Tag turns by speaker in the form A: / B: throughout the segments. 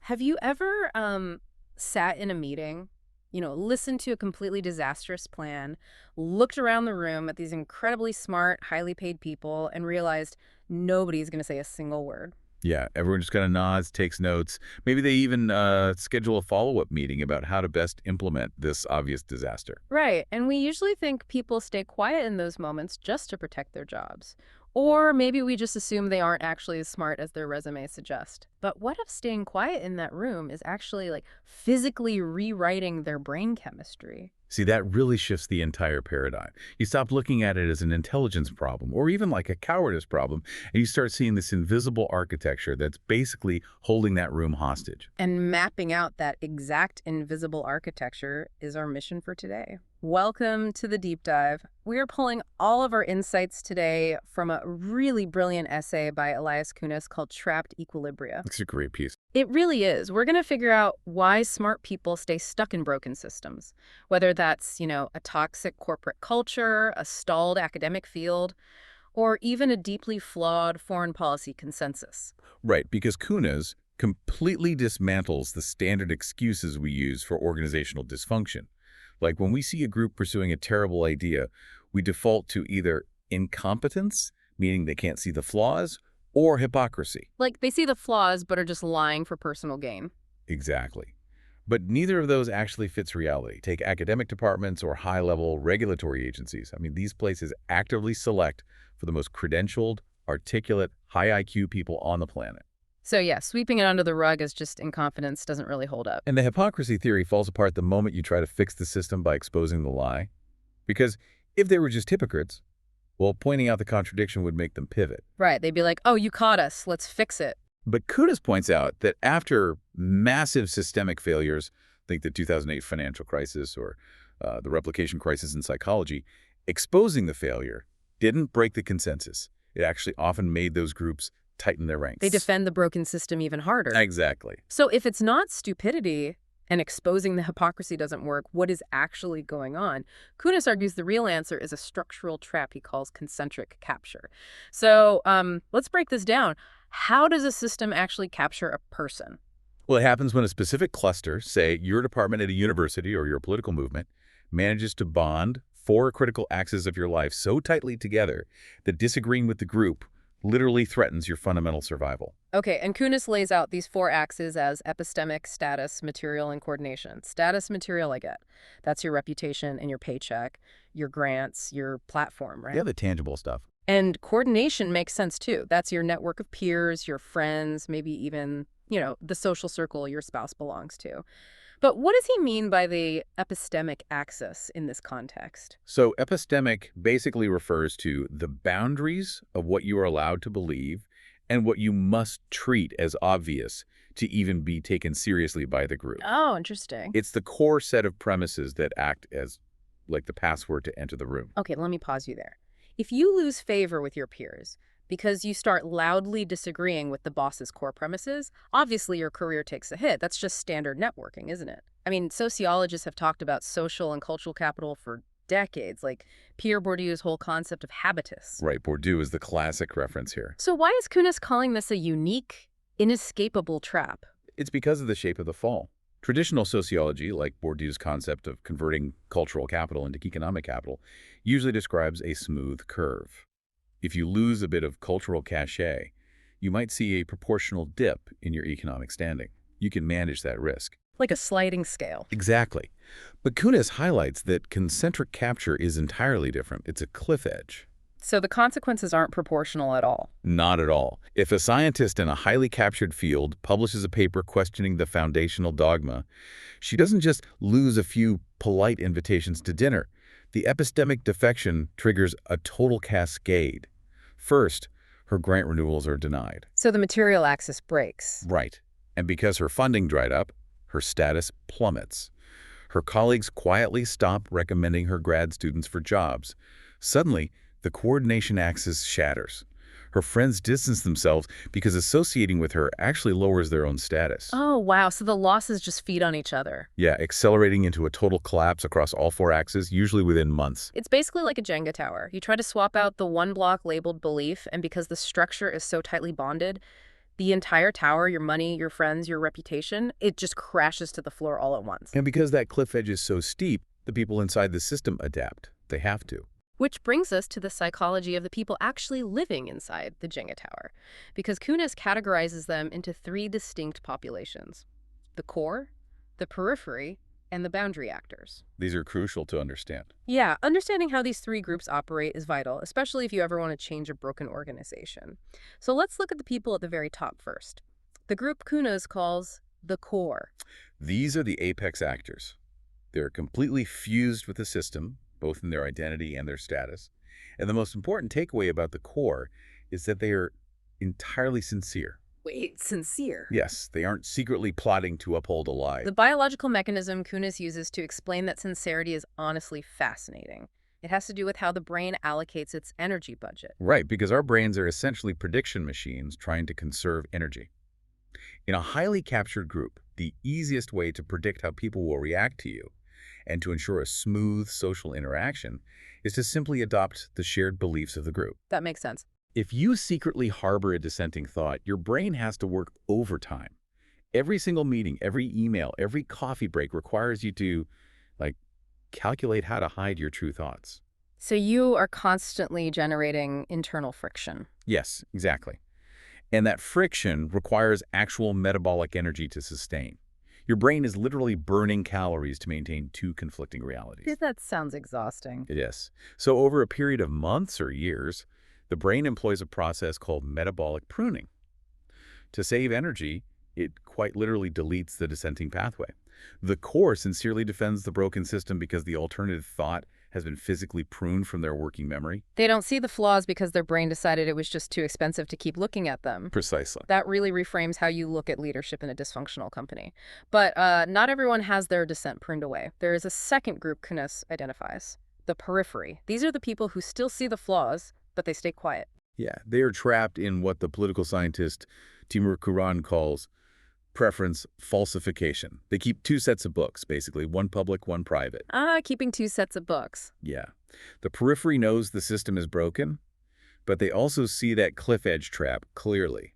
A: Have you ever sat in a meeting, listened to a completely disastrous plan, looked around the room at these incredibly smart, highly paid people, and realized nobody's going to say a single word?
B: Yeah, everyone just kind of nods, takes notes. Maybe they even schedule a follow-up meeting about how to best implement this obvious disaster.
A: Right. And we usually think people stay quiet in those moments just to protect their jobs. Or maybe we just assume they aren't actually as smart as their resumes suggest. But what if staying quiet in that room is actually like physically rewriting their brain chemistry?
B: See, that really shifts the entire paradigm. You stop looking at it as an intelligence problem or even like a cowardice problem, and you start seeing this invisible architecture that's basically holding that room hostage.
A: And mapping out that exact invisible architecture is our mission for today. Welcome to the deep dive. We are pulling all of our insights today from a really brilliant essay by Elias Kunis called Trapped Equilibria.
B: It's a great piece.
A: It really is. We're going to figure out why smart people stay stuck in broken systems, whether that's, a toxic corporate culture, a stalled academic field, or even a deeply flawed foreign policy consensus.
B: Right, because Kunis completely dismantles the standard excuses we use for organizational dysfunction. Like when we see a group pursuing a terrible idea, we default to either incompetence, meaning they can't see the flaws, or hypocrisy.
A: Like they see the flaws but are just lying for personal gain.
B: Exactly. But neither of those actually fits reality. Take academic departments or high-level regulatory agencies. I mean, these places actively select for the most credentialed, articulate, high IQ people on the planet.
A: So yeah, sweeping it under the rug as just incompetence doesn't really hold up.
B: And the hypocrisy theory falls apart the moment you try to fix the system by exposing the lie. Because if they were just hypocrites, well, pointing out the contradiction would make them pivot.
A: Right, they'd be like, oh, you caught us, let's fix it.
B: But Kudas points out that after massive systemic failures, think the 2008 financial crisis or the replication crisis in psychology, exposing the failure didn't break the consensus. It actually often made those groups tighten their ranks.
A: They defend the broken system even harder.
B: Exactly.
A: So if it's not stupidity and exposing the hypocrisy doesn't work, what is actually going on? Kunis argues the real answer is a structural trap he calls concentric capture. So let's break this down. How does a system actually capture a person?
B: Well, it happens when a specific cluster, say your department at a university or your political movement, manages to bond four critical axes of your life so tightly together that disagreeing with the group literally threatens your fundamental survival.
A: Okay, and Kunis lays out these four axes as epistemic, status, material, and coordination. Status, material, I get. That's your reputation and your paycheck, your grants, your platform, right?
B: Yeah, the tangible stuff.
A: And coordination makes sense too. That's your network of peers, your friends, maybe even, the social circle your spouse belongs to. But what does he mean by the epistemic axis in this context?
B: So epistemic basically refers to the boundaries of what you are allowed to believe and what you must treat as obvious to even be taken seriously by the group.
A: Oh, interesting.
B: It's the core set of premises that act as like the password to enter the room.
A: Okay, let me pause you there. If you lose favor with your peers because you start loudly disagreeing with the boss's core premises, obviously your career takes a hit. That's just standard networking, isn't it? I mean, sociologists have talked about social and cultural capital for decades, like Pierre Bourdieu's whole concept of habitus.
B: Right, Bourdieu is the classic reference here.
A: So why is Kunis calling this a unique, inescapable trap?
B: It's because of the shape of the fall. Traditional sociology, like Bourdieu's concept of converting cultural capital into economic capital, usually describes a smooth curve. If you lose a bit of cultural cachet, you might see a proportional dip in your economic standing. You can manage that risk.
A: Like a sliding scale.
B: Exactly. But Kunis highlights that concentric capture is entirely different. It's a cliff edge.
A: So the consequences aren't proportional at all.
B: Not at all. If a scientist in a highly captured field publishes a paper questioning the foundational dogma, she doesn't just lose a few polite invitations to dinner. The epistemic defection triggers a total cascade. First, her grant renewals are denied.
A: So the material axis breaks.
B: Right. And because her funding dried up, her status plummets. Her colleagues quietly stop recommending her grad students for jobs. Suddenly, the coordination axis shatters. Her friends distance themselves because associating with her actually lowers their own status.
A: Oh, wow. So the losses just feed on each other.
B: Yeah, accelerating into a total collapse across all four axes, usually within months.
A: It's basically like a Jenga tower. You try to swap out the one block labeled belief, and because the structure is so tightly bonded, The entire tower, your money, your friends, your reputation, it just crashes to the floor all at once.
B: And because that cliff edge is so steep, the people inside the system adapt. They have to.
A: Which brings us to the psychology of the people actually living inside the Jenga tower, because Kunis categorizes them into three distinct populations: the core, the periphery, and the boundary actors.
B: These are crucial to understand.
A: Yeah, understanding how these three groups operate is vital, especially if you ever want to change a broken organization. So let's look at the people at the very top first. The group Kunis calls the core.
B: These are the apex actors. They're completely fused with the system, both in their identity and their status. And the most important takeaway about the core is that they are entirely sincere.
A: Wait, sincere?
B: Yes, they aren't secretly plotting to uphold a lie.
A: The biological mechanism Kunis uses to explain that sincerity is honestly fascinating. It has to do with how the brain allocates its energy budget.
B: Right, because our brains are essentially prediction machines trying to conserve energy. In a highly captured group, the easiest way to predict how people will react to you and to ensure a smooth social interaction is to simply adopt the shared beliefs of the group.
A: That makes sense.
B: If you secretly harbor a dissenting thought, your brain has to work overtime. Every single meeting, every email, every coffee break requires you to, calculate how to hide your true thoughts.
A: So you are constantly generating internal friction.
B: Yes, exactly. And that friction requires actual metabolic energy to sustain. Your brain is literally burning calories to maintain two conflicting realities.
A: That sounds exhausting.
B: It is. So over a period of months or years, the brain employs a process called metabolic pruning. To save energy, it quite literally deletes the dissenting pathway. The core sincerely defends the broken system because the alternative thought has been physically pruned from their working memory.
A: They don't see the flaws because their brain decided it was just too expensive to keep looking at them.
B: Precisely.
A: That really reframes how you look at leadership in a dysfunctional company. But not everyone has their dissent pruned away. There is a second group Kunis identifies, the periphery. These are the people who still see the flaws, but they stay quiet.
B: Yeah, they are trapped in what the political scientist Timur Kuran calls preference falsification. They keep two sets of books, basically, one public, one private.
A: Keeping two sets of books.
B: Yeah. The periphery knows the system is broken, but they also see that cliff edge trap clearly.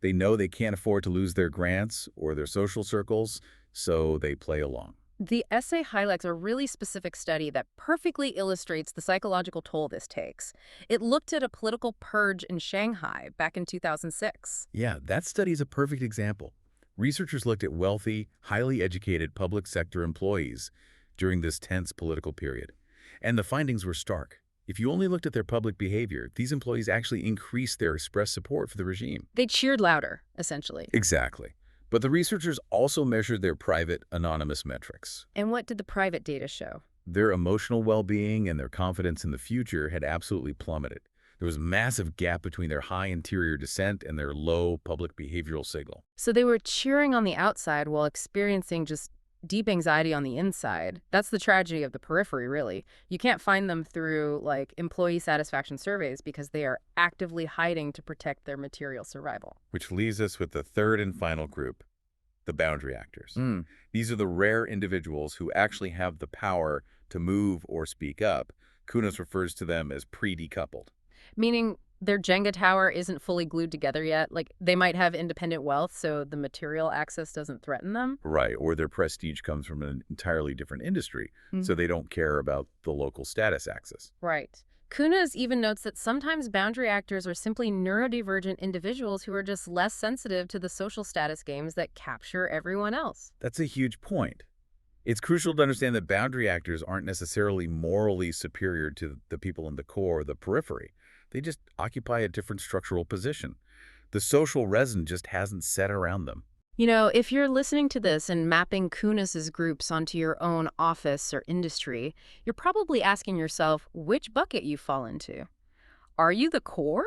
B: They know they can't afford to lose their grants or their social circles, so they play along.
A: The essay highlights a really specific study that perfectly illustrates the psychological toll this takes. It looked at a political purge in Shanghai back in 2006.
B: Yeah, that study is a perfect example. Researchers looked at wealthy, highly educated public sector employees during this tense political period. And the findings were stark. If you only looked at their public behavior, these employees actually increased their expressed support for the regime.
A: They cheered louder, essentially.
B: Exactly. But the researchers also measured their private, anonymous metrics.
A: And what did the private data show?
B: Their emotional well-being and their confidence in the future had absolutely plummeted. There was a massive gap between their high interior dissent and their low public behavioral signal.
A: So they were cheering on the outside while experiencing just deep anxiety on the inside. That's the tragedy of the periphery, really. You can't find them through, employee satisfaction surveys because they are actively hiding to protect their material survival.
B: Which leaves us with the third and final group, the boundary actors. These are the rare individuals who actually have the power to move or speak up. Kunis refers to them as pre-decoupled.
A: Meaning their Jenga tower isn't fully glued together yet. They might have independent wealth, so the material access doesn't threaten them.
B: Right, or their prestige comes from an entirely different industry, so they don't care about the local status axis.
A: Right. Kunis even notes that sometimes boundary actors are simply neurodivergent individuals who are just less sensitive to the social status games that capture everyone else.
B: That's a huge point. It's crucial to understand that boundary actors aren't necessarily morally superior to the people in the core or the periphery. They just occupy a different structural position. The social resin just hasn't set around them.
A: You know, if you're listening to this and mapping Kunis's groups onto your own office or industry, you're probably asking yourself which bucket you fall into. Are you the core?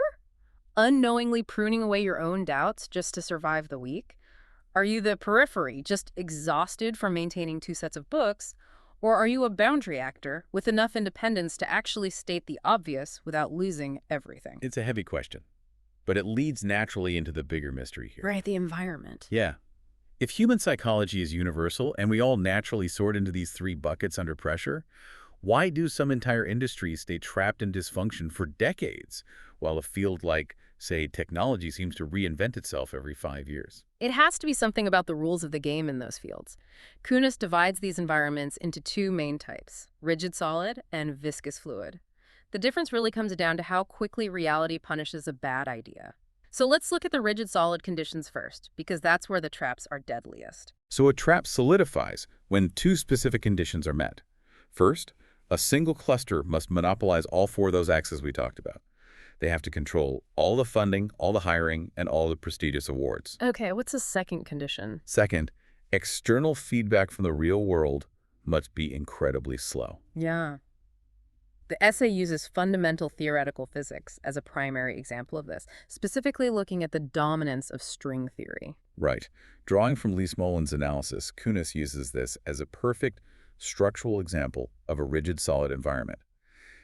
A: Unknowingly pruning away your own doubts just to survive the week? Are you the periphery, just exhausted from maintaining two sets of books? Or are you a boundary actor with enough independence to actually state the obvious without losing everything?
B: It's a heavy question, but it leads naturally into the bigger mystery here.
A: Right, the environment.
B: Yeah. If human psychology is universal and we all naturally sort into these three buckets under pressure, why do some entire industries stay trapped in dysfunction for decades, while a field like say technology seems to reinvent itself every 5 years.
A: It has to be something about the rules of the game in those fields. Kunis divides these environments into two main types, rigid solid and viscous fluid. The difference really comes down to how quickly reality punishes a bad idea. So let's look at the rigid solid conditions first, because that's where the traps are deadliest.
B: So a trap solidifies when two specific conditions are met. First, a single cluster must monopolize all four of those axes we talked about. They have to control all the funding, all the hiring, and all the prestigious awards.
A: Okay, what's the second condition?
B: Second, external feedback from the real world must be incredibly slow.
A: Yeah. The essay uses fundamental theoretical physics as a primary example of this, specifically looking at the dominance of string theory.
B: Right. Drawing from Lees-Molin's analysis, Kunis uses this as a perfect structural example of a rigid solid environment.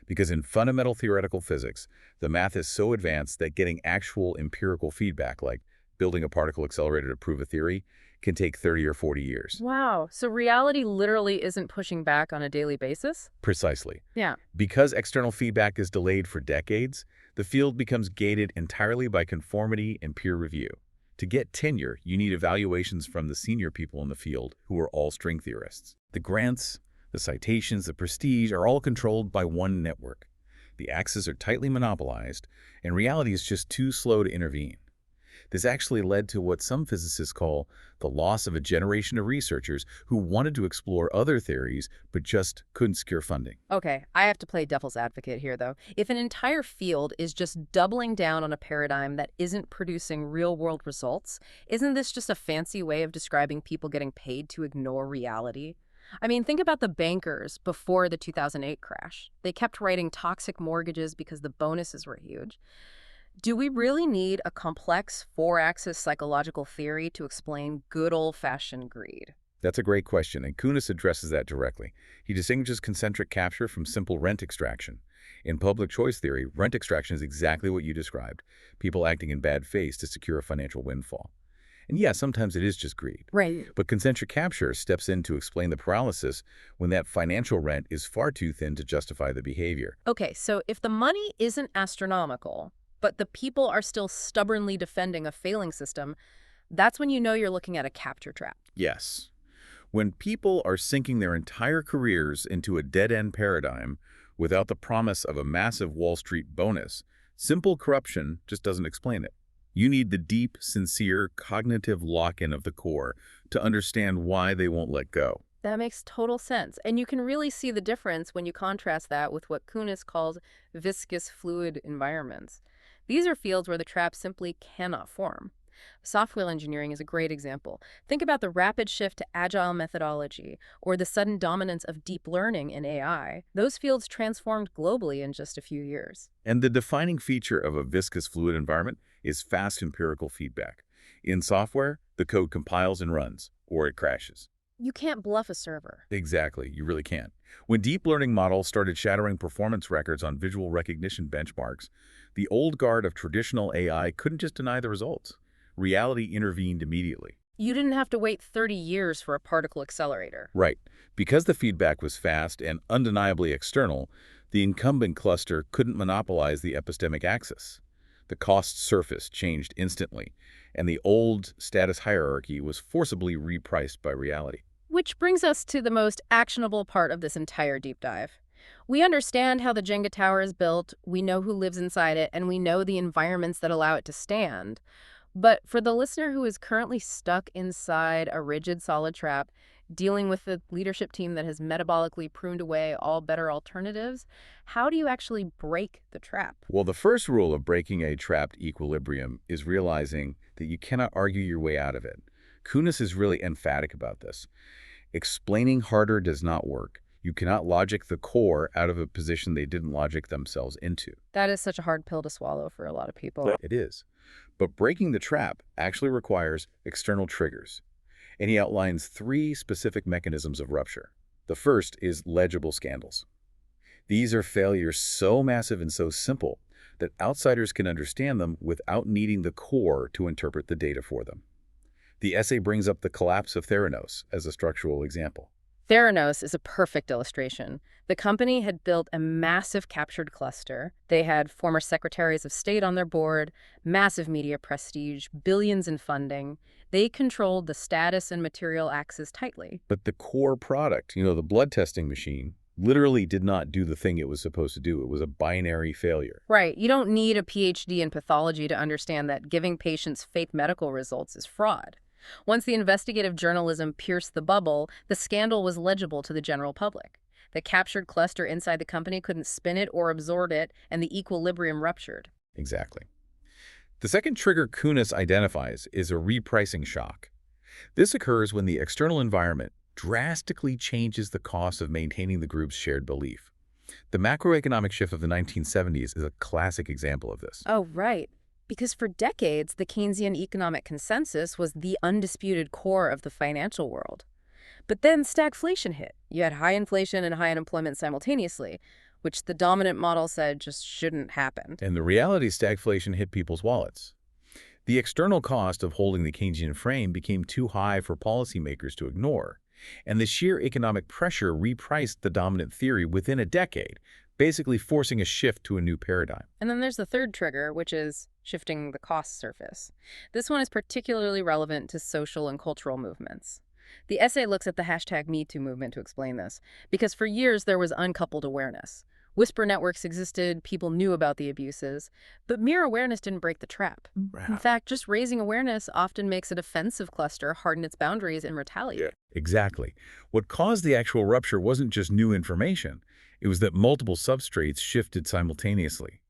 B: Because in fundamental theoretical physics, the math is so advanced that getting actual empirical feedback, like building a particle accelerator to prove a theory, can take 30 or 40 years.
A: Wow, so reality literally isn't pushing back on a daily basis?
B: Precisely.
A: Yeah.
B: Because external feedback is delayed for decades, the field becomes gated entirely by conformity and peer review. To get tenure, you need evaluations from the senior people in the field, who are all string theorists. The grants, the citations, the prestige are all controlled by one network. The axes are tightly monopolized, and reality is just too slow to intervene. This actually led to what some physicists call the loss of a generation of researchers who wanted to explore other theories but just couldn't secure funding.
A: Okay, I have to play devil's advocate here, though. If an entire field is just doubling down on a paradigm that isn't producing real-world results, isn't this just a fancy way of describing people getting paid to ignore reality? I mean, think about the bankers before the 2008 crash. They kept writing toxic mortgages because the bonuses were huge. Do we really need a complex four-axis psychological theory to explain good old-fashioned greed?
B: That's a great question, and Kunis addresses that directly. He distinguishes concentric capture from simple rent extraction. In public choice theory, rent extraction is exactly what you described, people acting in bad faith to secure a financial windfall. And yeah, sometimes it is just greed.
A: Right.
B: But concentric capture steps in to explain the paralysis when that financial rent is far too thin to justify the behavior.
A: Okay, so if the money isn't astronomical, but the people are still stubbornly defending a failing system, that's when you know you're looking at a capture trap.
B: Yes. When people are sinking their entire careers into a dead-end paradigm without the promise of a massive Wall Street bonus, simple corruption just doesn't explain it. You need the deep, sincere, cognitive lock-in of the core to understand why they won't let go.
A: That makes total sense. And you can really see the difference when you contrast that with what Kunis calls viscous fluid environments. These are fields where the trap simply cannot form. Software engineering is a great example. Think about the rapid shift to agile methodology or the sudden dominance of deep learning in AI. Those fields transformed globally in just a few years.
B: And the defining feature of a viscous fluid environment is fast empirical feedback. In software, the code compiles and runs, or it crashes.
A: You can't bluff a server.
B: Exactly, you really can't. When deep learning models started shattering performance records on visual recognition benchmarks, the old guard of traditional AI couldn't just deny the results. Reality intervened immediately.
A: You didn't have to wait 30 years for a particle accelerator.
B: Right. Because the feedback was fast and undeniably external, the incumbent cluster couldn't monopolize the epistemic axis. The cost surface changed instantly, and the old status hierarchy was forcibly repriced by reality.
A: Which brings us to the most actionable part of this entire deep dive. We understand how the Jenga tower is built, we know who lives inside it, and we know the environments that allow it to stand. But for the listener who is currently stuck inside a rigid solid trap, dealing with the leadership team that has metabolically pruned away all better alternatives, how do you actually break the trap?
B: Well, the first rule of breaking a trapped equilibrium is realizing that you cannot argue your way out of it. Kunis is really emphatic about this. Explaining harder does not work. You cannot logic the core out of a position they didn't logic themselves into.
A: That is such a hard pill to swallow for a lot of people.
B: It is. But breaking the trap actually requires external triggers. And he outlines 3 specific mechanisms of rupture. The first is legible scandals. These are failures so massive and so simple that outsiders can understand them without needing the core to interpret the data for them. The essay brings up the collapse of Theranos as a structural example.
A: Theranos is a perfect illustration. The company had built a massive captured cluster. They had former secretaries of state on their board, massive media prestige, billions in funding. They controlled the status and material axes tightly.
B: But the core product, the blood testing machine, literally did not do the thing it was supposed to do. It was a binary failure.
A: Right, you don't need a PhD in pathology to understand that giving patients fake medical results is fraud. Once the investigative journalism pierced the bubble, the scandal was legible to the general public. The captured cluster inside the company couldn't spin it or absorb it, and the equilibrium ruptured.
B: Exactly. The second trigger Kunis identifies is a repricing shock. This occurs when the external environment drastically changes the cost of maintaining the group's shared belief. The macroeconomic shift of the 1970s is a classic example of this.
A: Oh, right. Because for decades, the Keynesian economic consensus was the undisputed core of the financial world. But then stagflation hit. You had high inflation and high unemployment simultaneously, which the dominant model said just shouldn't happen.
B: And the reality stagflation hit people's wallets. The external cost of holding the Keynesian frame became too high for policymakers to ignore, and the sheer economic pressure repriced the dominant theory within a decade, basically forcing a shift to a new paradigm.
A: And then there's the third trigger, which is shifting the cost surface. This one is particularly relevant to social and cultural movements. The essay looks at the #MeToo movement to explain this, because for years there was uncoupled awareness. Whisper networks existed, people knew about the abuses, but mere awareness didn't break the trap. In fact, just raising awareness often makes a defensive cluster harden its boundaries and retaliate.
B: Yeah. Exactly. What caused the actual rupture wasn't just new information. It was that multiple substrates shifted simultaneously.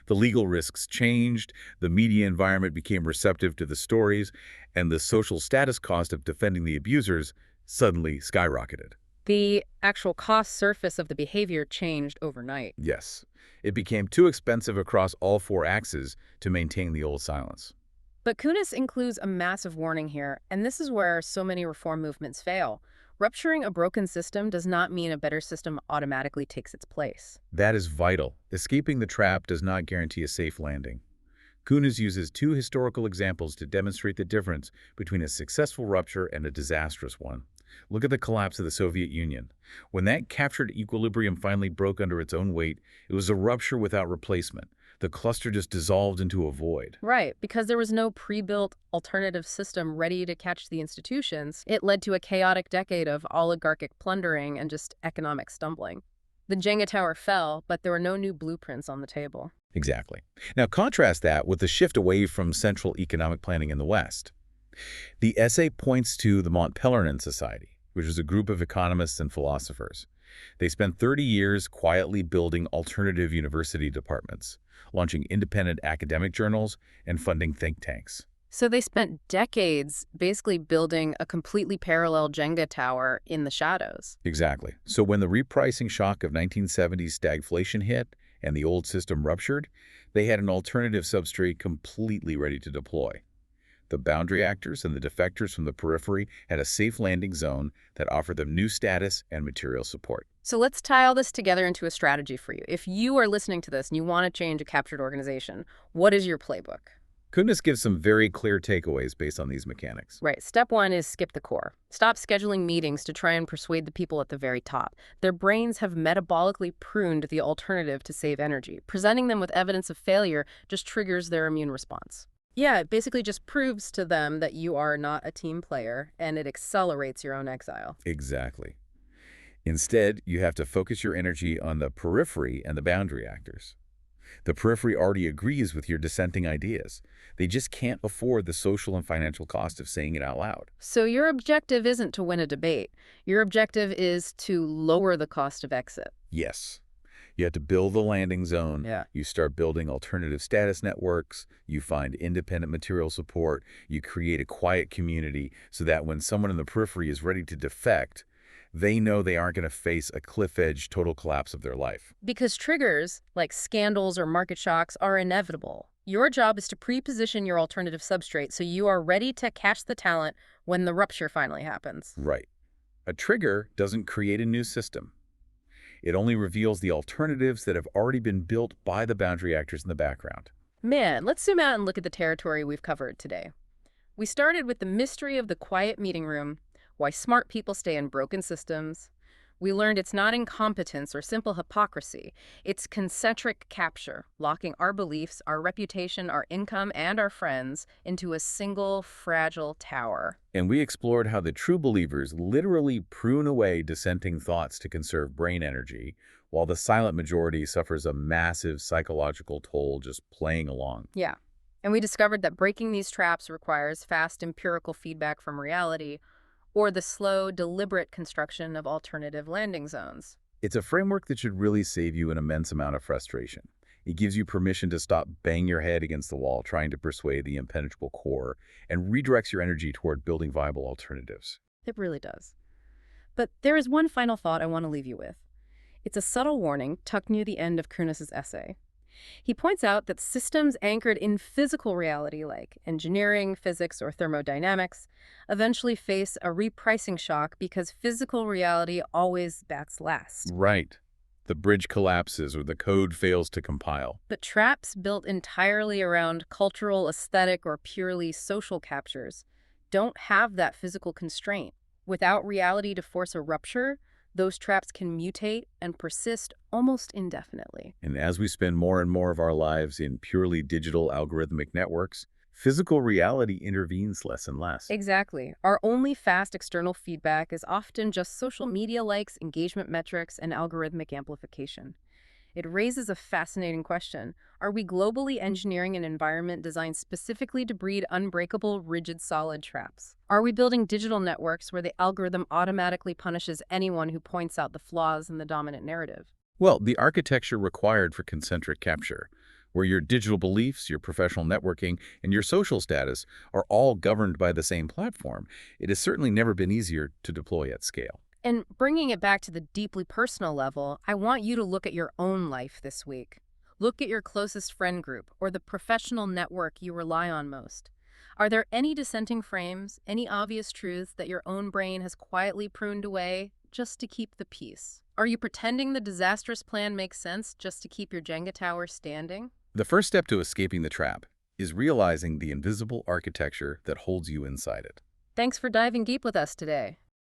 B: The legal risks changed, the media environment became receptive to the stories, and the social status cost of defending the abusers suddenly skyrocketed.
A: The actual cost surface of the behavior changed overnight.
B: Yes, it became too expensive across all four axes to maintain the old silence.
A: But Kunis includes a massive warning here, and this is where so many reform movements fail. Rupturing a broken system does not mean a better system automatically takes its place.
B: That is vital. Escaping the trap does not guarantee a safe landing. Kunis uses two historical examples to demonstrate the difference between a successful rupture and a disastrous one. Look at the collapse of the Soviet Union. When that captured equilibrium finally broke under its own weight, it was a rupture without replacement. The cluster just dissolved into a void.
A: Right, because there was no pre-built alternative system ready to catch the institutions, it led to a chaotic decade of oligarchic plundering and just economic stumbling. The Jenga tower fell, but there were no new blueprints on the table.
B: Exactly. Now contrast that with the shift away from central economic planning in the West. The essay points to the Mont Pelerin Society, which is a group of economists and philosophers. They spent 30 years quietly building alternative university departments, launching independent academic journals, and funding think tanks.
A: So they spent decades basically building a completely parallel Jenga tower in the shadows.
B: Exactly. So when the repricing shock of 1970s stagflation hit and the old system ruptured, they had an alternative substrate completely ready to deploy. The boundary actors and the defectors from the periphery had a safe landing zone that offered them new status and material support.
A: So let's tie all this together into a strategy for you. If you are listening to this and you want to change a captured organization, what is your playbook?
B: Kunis gives some very clear takeaways based on these mechanics.
A: Right. Step one is skip the core. Stop scheduling meetings to try and persuade the people at the very top. Their brains have metabolically pruned the alternative to save energy. Presenting them with evidence of failure just triggers their immune response. Yeah, it basically just proves to them that you are not a team player, and it accelerates your own exile.
B: Exactly. Instead, you have to focus your energy on the periphery and the boundary actors. The periphery already agrees with your dissenting ideas. They just can't afford the social and financial cost of saying it out loud.
A: So your objective isn't to win a debate. Your objective is to lower the cost of exit.
B: Yes. You have to build the landing zone.
A: Yeah.
B: You start building alternative status networks. You find independent material support. You create a quiet community so that when someone in the periphery is ready to defect, they know they aren't going to face a cliff-edge total collapse of their life.
A: Because triggers, like scandals or market shocks, are inevitable. Your job is to pre-position your alternative substrate so you are ready to catch the talent when the rupture finally happens.
B: Right. A trigger doesn't create a new system. It only reveals the alternatives that have already been built by the boundary actors in the background.
A: Man, let's zoom out and look at the territory we've covered today. We started with the mystery of the quiet meeting room, why smart people stay in broken systems, We learned it's not incompetence or simple hypocrisy. It's concentric capture, locking our beliefs, our reputation, our income, and our friends into a single fragile tower.
B: And we explored how the true believers literally prune away dissenting thoughts to conserve brain energy, while the silent majority suffers a massive psychological toll just playing along.
A: Yeah. And we discovered that breaking these traps requires fast empirical feedback from reality or the slow, deliberate construction of alternative landing zones.
B: It's a framework that should really save you an immense amount of frustration. It gives you permission to stop banging your head against the wall trying to persuade the impenetrable core and redirects your energy toward building viable alternatives.
A: It really does. But there is one final thought I want to leave you with. It's a subtle warning tucked near the end of Kunis's essay. He points out that systems anchored in physical reality like engineering, physics, or thermodynamics eventually face a repricing shock because physical reality always bats last.
B: Right. The bridge collapses or the code fails to compile.
A: But traps built entirely around cultural, aesthetic, or purely social captures don't have that physical constraint. Without reality to force a rupture, those traps can mutate and persist almost indefinitely.
B: And as we spend more and more of our lives in purely digital algorithmic networks, physical reality intervenes less and less.
A: Exactly. Our only fast external feedback is often just social media likes, engagement metrics, and algorithmic amplification. It raises a fascinating question. Are we globally engineering an environment designed specifically to breed unbreakable, rigid, solid traps? Are we building digital networks where the algorithm automatically punishes anyone who points out the flaws in the dominant narrative?
B: Well, the architecture required for concentric capture, where your digital beliefs, your professional networking, and your social status are all governed by the same platform, it has certainly never been easier to deploy at scale.
A: And bringing it back to the deeply personal level, I want you to look at your own life this week. Look at your closest friend group or the professional network you rely on most. Are there any dissenting frames, any obvious truths that your own brain has quietly pruned away just to keep the peace? Are you pretending the disastrous plan makes sense just to keep your Jenga tower standing?
B: The first step to escaping the trap is realizing the invisible architecture that holds you inside it.
A: Thanks for diving deep with us today.